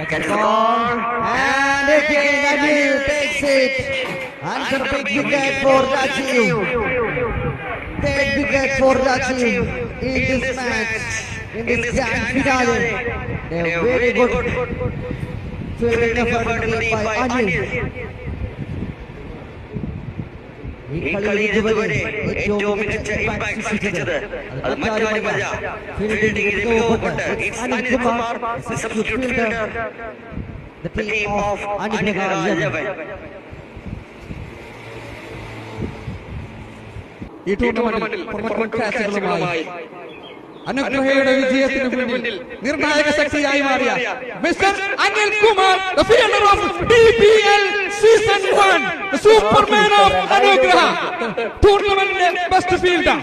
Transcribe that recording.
Catch the ball. And again Anil takes it. Answer big wicket for Rajiv. Third wicket for Rajiv in this match, in this grand finale. A very good fielding effort made by Anil. ഈ കളിയിൽ ഇതുവരെ ഏറ്റവും മികച്ച impact സൃഷ്ടിച്ചത് അത് മറ്റാരുമല്ല, ഫീൽഡിംഗിൽ മികവുകൊണ്ട് Anil Kumar, substitute fielder, the team of Anigha 11. ഈ ടൂർണമെന്റിൽ പ്രമുഖ അനുഗ്രഹയുടെ വിജയത്തിന് മുന്നിൽ നിർണായക ശക്തിയായി മാറിയ mister Anil Kumar, the fielder of DPL Season 1, the Superman of Anugraha, ടൂർണമെന്റിന്റെ ബെസ്റ്റ് ഫീൽഡർ.